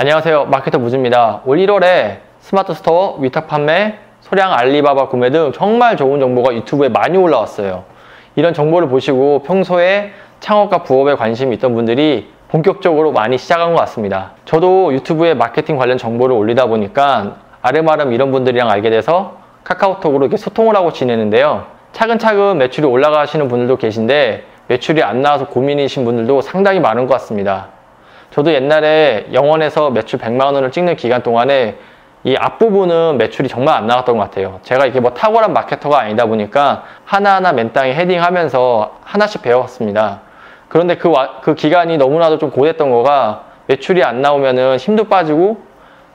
안녕하세요, 마케터 무즈입니다. 올 1월에 스마트 스토어, 위탁 판매, 소량 알리바바 구매 등 정말 좋은 정보가 유튜브에 많이 올라왔어요. 이런 정보를 보시고 평소에 창업과 부업에 관심이 있던 분들이 본격적으로 많이 시작한 것 같습니다. 저도 유튜브에 마케팅 관련 정보를 올리다 보니까 아름아름 이런 분들이랑 알게 돼서 카카오톡으로 이렇게 소통을 하고 지내는데요. 차근차근 매출이 올라가시는 분들도 계신데 매출이 안 나와서 고민이신 분들도 상당히 많은 것 같습니다. 저도 옛날에 영원에서 매출 100만 원을 찍는 기간 동안에 이 앞부분은 매출이 정말 안 나왔던 것 같아요. 제가 이렇게 뭐 탁월한 마케터가 아니다 보니까 하나하나 맨땅에 헤딩하면서 하나씩 배웠습니다. 그런데 그 기간이 너무나도 좀 고됐던 거가 매출이 안 나오면은 힘도 빠지고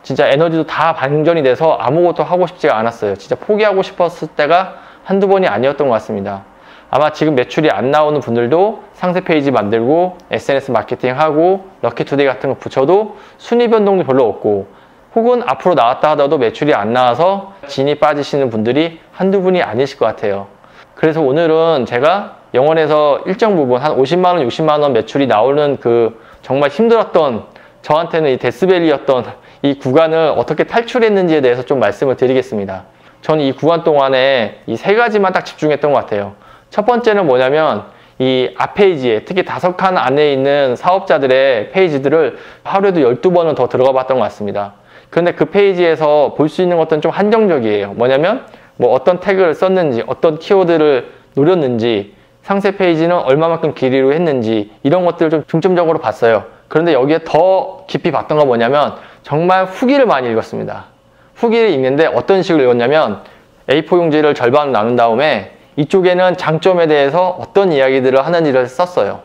진짜 에너지도 다 반전이 돼서 아무것도 하고 싶지가 않았어요. 진짜 포기하고 싶었을 때가 한두 번이 아니었던 것 같습니다. 아마 지금 매출이 안 나오는 분들도 상세 페이지 만들고 SNS 마케팅하고 럭키투데이 같은 거 붙여도 순위 변동도 별로 없고 혹은 앞으로 나왔다 하더라도 매출이 안 나와서 진이 빠지시는 분들이 한두 분이 아니실 것 같아요. 그래서 오늘은 제가 영원에서 일정 부분 한 50만 원, 60만 원 매출이 나오는 그 정말 힘들었던 저한테는 이 데스밸리였던 이 구간을 어떻게 탈출했는지에 대해서 좀 말씀을 드리겠습니다. 저는 이 구간 동안에 이 세 가지만 딱 집중했던 것 같아요. 첫 번째는 뭐냐면 이 앞페이지에 특히 5칸 안에 있는 사업자들의 페이지들을 하루에도 12번은 더 들어가 봤던 것 같습니다. 그런데 그 페이지에서 볼 수 있는 것들은 좀 한정적이에요. 뭐냐면 뭐 어떤 태그를 썼는지, 어떤 키워드를 노렸는지, 상세 페이지는 얼마만큼 길이로 했는지 이런 것들을 좀 중점적으로 봤어요. 그런데 여기에 더 깊이 봤던 건 뭐냐면 정말 후기를 많이 읽었습니다. 후기를 읽는데 어떤 식으로 읽었냐면 A4 용지를 절반 나눈 다음에 이쪽에는 장점에 대해서 어떤 이야기들을 하는지를 썼어요.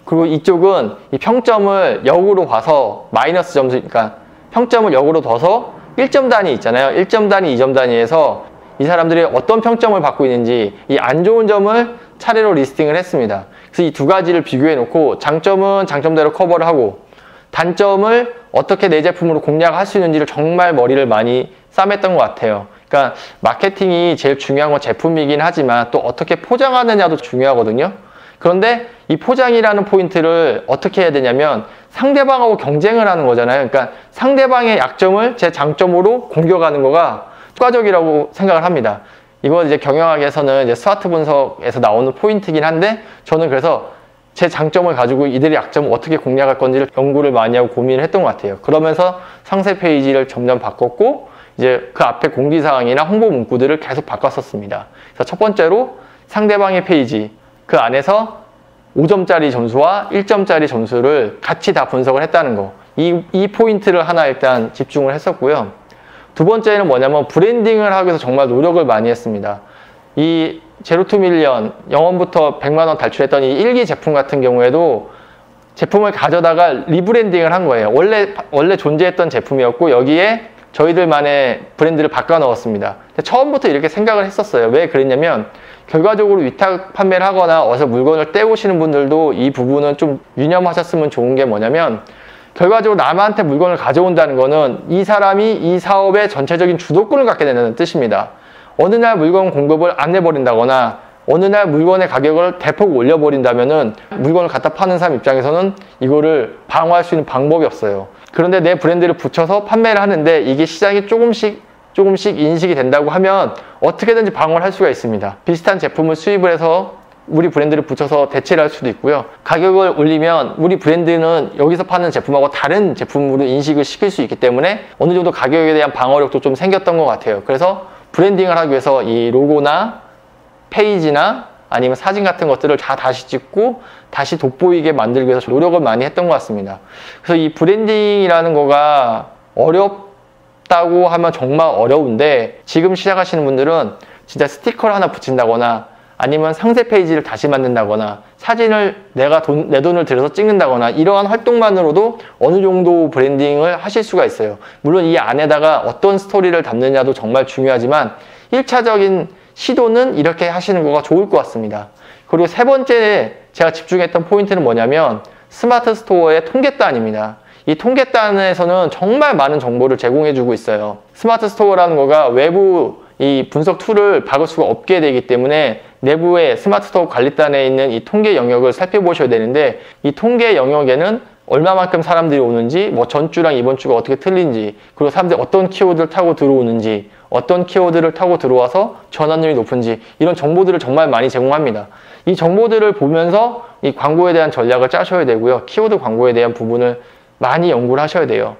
그리고 이쪽은 이 평점을 역으로 봐서 마이너스 점수, 그러니까 평점을 역으로 둬서 1점 단위 있잖아요. 1점 단위, 2점 단위에서 이 사람들이 어떤 평점을 받고 있는지 이 안 좋은 점을 차례로 리스팅을 했습니다. 그래서 이 두 가지를 비교해 놓고 장점은 장점대로 커버를 하고 단점을 어떻게 내 제품으로 공략할 수 있는지를 정말 머리를 많이 싸맸던 것 같아요. 그러니까 마케팅이 제일 중요한 건 제품이긴 하지만 또 어떻게 포장하느냐도 중요하거든요. 그런데 이 포장이라는 포인트를 어떻게 해야 되냐면 상대방하고 경쟁을 하는 거잖아요. 그러니까 상대방의 약점을 제 장점으로 공격하는 거가 효과적이라고 생각을 합니다. 이건 이제 경영학에서는 이제 스와트 분석에서 나오는 포인트이긴 한데 저는 그래서 제 장점을 가지고 이들의 약점을 어떻게 공략할 건지를 연구를 많이 하고 고민을 했던 것 같아요. 그러면서 상세 페이지를 점점 바꿨고 이제 그 앞에 공지사항이나 홍보 문구들을 계속 바꿨었습니다. 그래서 첫 번째로 상대방의 페이지, 그 안에서 5점짜리 점수와 1점짜리 점수를 같이 다 분석을 했다는 거. 이 포인트를 하나 일단 집중을 했었고요. 두 번째는 뭐냐면 브랜딩을 하기 위해서 정말 노력을 많이 했습니다. 이 제로 투 밀리언, 영원부터 100만 원 달출했던 이 1기 제품 같은 경우에도 제품을 가져다가 리브랜딩을 한 거예요. 원래 존재했던 제품이었고 여기에 저희들만의 브랜드를 바꿔 넣었습니다. 처음부터 이렇게 생각을 했었어요. 왜 그랬냐면 결과적으로 위탁 판매를 하거나 어디서 물건을 떼오시는 분들도 이 부분은 좀 유념하셨으면 좋은 게 뭐냐면 결과적으로 남한테 물건을 가져온다는 거는 이 사람이 이 사업의 전체적인 주도권을 갖게 된다는 뜻입니다. 어느 날 물건 공급을 안 해버린다거나 어느 날 물건의 가격을 대폭 올려버린다면은 물건을 갖다 파는 사람 입장에서는 이거를 방어할 수 있는 방법이 없어요. 그런데 내 브랜드를 붙여서 판매를 하는데 이게 시장이 조금씩 인식이 된다고 하면 어떻게든지 방어를 할 수가 있습니다. 비슷한 제품을 수입을 해서 우리 브랜드를 붙여서 대체를 할 수도 있고요. 가격을 올리면 우리 브랜드는 여기서 파는 제품하고 다른 제품으로 인식을 시킬 수 있기 때문에 어느 정도 가격에 대한 방어력도 좀 생겼던 것 같아요. 그래서 브랜딩을 하기 위해서 이 로고나 페이지나 아니면 사진 같은 것들을 다시 찍고 다시 돋보이게 만들기 위해서 노력을 많이 했던 것 같습니다. 그래서 이 브랜딩이라는 거가 어렵다고 하면 정말 어려운데 지금 시작하시는 분들은 진짜 스티커를 하나 붙인다거나 아니면 상세 페이지를 다시 만든다거나 사진을 내가 내 돈을 들여서 찍는다거나 이러한 활동만으로도 어느 정도 브랜딩을 하실 수가 있어요. 물론 이 안에다가 어떤 스토리를 담느냐도 정말 중요하지만 1차적인 시도는 이렇게 하시는 거가 좋을 것 같습니다. 그리고 세 번째 제가 집중했던 포인트는 뭐냐면 스마트 스토어의 통계단입니다. 이 통계단에서는 정말 많은 정보를 제공해주고 있어요. 스마트 스토어라는 거가 외부 이 분석 툴을 박을 수가 없게 되기 때문에 내부의 스마트 스토어 관리단에 있는 이 통계 영역을 살펴보셔야 되는데 이 통계 영역에는 얼마만큼 사람들이 오는지, 뭐 전주랑 이번 주가 어떻게 틀린지, 그리고 사람들이 어떤 키워드를 타고 들어오는지, 어떤 키워드를 타고 들어와서 전환율이 높은지, 이런 정보들을 정말 많이 제공합니다. 이 정보들을 보면서 이 광고에 대한 전략을 짜셔야 되고요. 키워드 광고에 대한 부분을 많이 연구를 하셔야 돼요.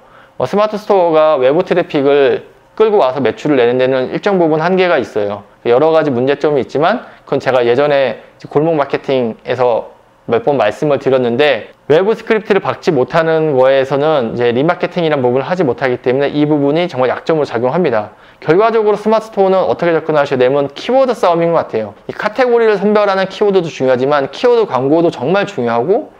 스마트 스토어가 외부 트래픽을 끌고 와서 매출을 내는 데는 일정 부분 한계가 있어요. 여러 가지 문제점이 있지만 그건 제가 예전에 골목 마케팅에서 몇 번 말씀을 드렸는데, 외부 스크립트를 박지 못하는 거에서는 이제 리마케팅이라는 부분을 하지 못하기 때문에 이 부분이 정말 약점으로 작용합니다. 결과적으로 스마트 스토어는 어떻게 접근하셔야 되면 키워드 싸움인 것 같아요. 이 카테고리를 선별하는 키워드도 중요하지만 키워드 광고도 정말 중요하고,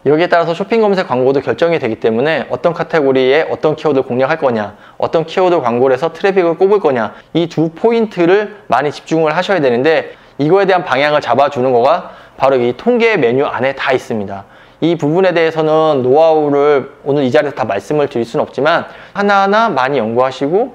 여기에 따라서 쇼핑 검색 광고도 결정이 되기 때문에 어떤 카테고리에 어떤 키워드를 공략할 거냐, 어떤 키워드 광고를 해서 트래픽을 꼽을 거냐, 이 두 포인트를 많이 집중을 하셔야 되는데, 이거에 대한 방향을 잡아주는 거가 바로 이 통계 메뉴 안에 다 있습니다. 이 부분에 대해서는 노하우를 오늘 이 자리에서 다 말씀을 드릴 수는 없지만 하나하나 많이 연구하시고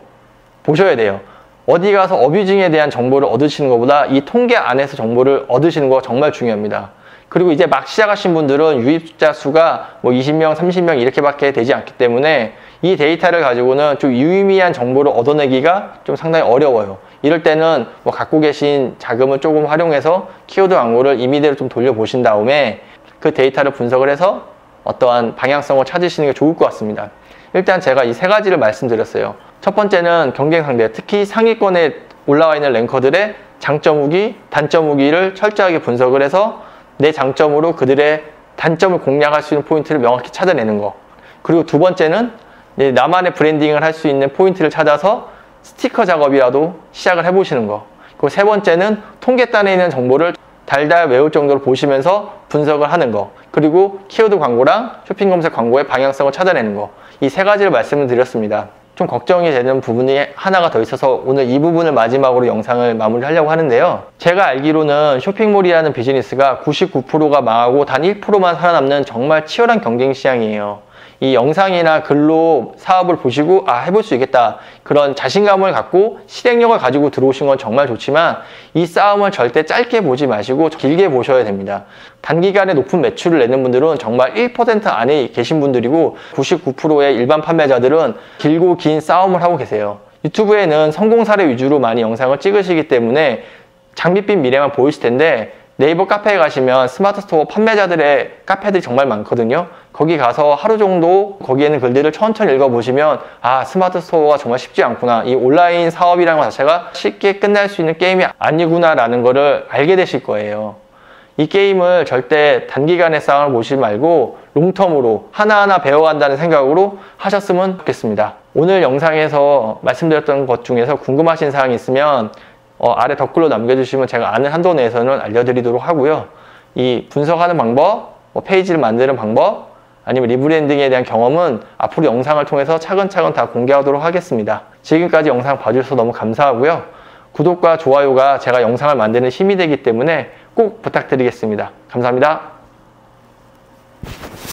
보셔야 돼요. 어디 가서 어뷰징에 대한 정보를 얻으시는 것보다 이 통계 안에서 정보를 얻으시는 거 정말 중요합니다. 그리고 이제 막 시작하신 분들은 유입자 수가 뭐 20명, 30명 이렇게밖에 되지 않기 때문에 이 데이터를 가지고는 좀 유의미한 정보를 얻어내기가 좀 상당히 어려워요. 이럴 때는 뭐 갖고 계신 자금을 조금 활용해서 키워드 광고를 임의대로 좀 돌려보신 다음에 그 데이터를 분석을 해서 어떠한 방향성을 찾으시는 게 좋을 것 같습니다. 일단 제가 이 세 가지를 말씀드렸어요. 첫 번째는 경쟁 상대, 특히 상위권에 올라와 있는 랭커들의 장점 후기, 단점 후기를 철저하게 분석을 해서 내 장점으로 그들의 단점을 공략할 수 있는 포인트를 명확히 찾아내는 거. 그리고 두 번째는 나만의 브랜딩을 할 수 있는 포인트를 찾아서 스티커 작업이라도 시작을 해보시는 거. 그리고 세 번째는 통계단에 있는 정보를 달달 외울 정도로 보시면서 분석을 하는 거. 그리고 키워드 광고랑 쇼핑 검색 광고의 방향성을 찾아내는 거. 이 세 가지를 말씀을 드렸습니다. 좀 걱정이 되는 부분이 하나가 더 있어서 오늘 이 부분을 마지막으로 영상을 마무리하려고 하는데요. 제가 알기로는 쇼핑몰이라는 비즈니스가 99%가 망하고 단 1%만 살아남는 정말 치열한 경쟁 시장이에요. 이 영상이나 글로 사업을 보시고 해볼 수 있겠다, 그런 자신감을 갖고 실행력을 가지고 들어오신 건 정말 좋지만 이 싸움을 절대 짧게 보지 마시고 길게 보셔야 됩니다. 단기간에 높은 매출을 내는 분들은 정말 1% 안에 계신 분들이고 99%의 일반 판매자들은 길고 긴 싸움을 하고 계세요. 유튜브에는 성공 사례 위주로 많이 영상을 찍으시기 때문에 장밋빛 미래만 보이실 텐데, 네이버 카페에 가시면 스마트 스토어 판매자들의 카페들이 정말 많거든요. 거기 가서 하루 정도 거기에 있는 글들을 천천히 읽어보시면 스마트 스토어가 정말 쉽지 않구나, 이 온라인 사업이라는 것 자체가 쉽게 끝날 수 있는 게임이 아니구나 라는 거를 알게 되실 거예요. 이 게임을 절대 단기간의 싸움을 보시지 말고 롱텀으로 하나하나 배워간다는 생각으로 하셨으면 좋겠습니다. 오늘 영상에서 말씀드렸던 것 중에서 궁금하신 사항이 있으면 아래 댓글로 남겨주시면 제가 아는 한도 내에서는 알려드리도록 하고요. 이 분석하는 방법, 페이지를 만드는 방법, 아니면 리브랜딩에 대한 경험은 앞으로 영상을 통해서 차근차근 다 공개하도록 하겠습니다. 지금까지 영상 봐주셔서 너무 감사하고요. 구독과 좋아요가 제가 영상을 만드는 힘이 되기 때문에 꼭 부탁드리겠습니다. 감사합니다.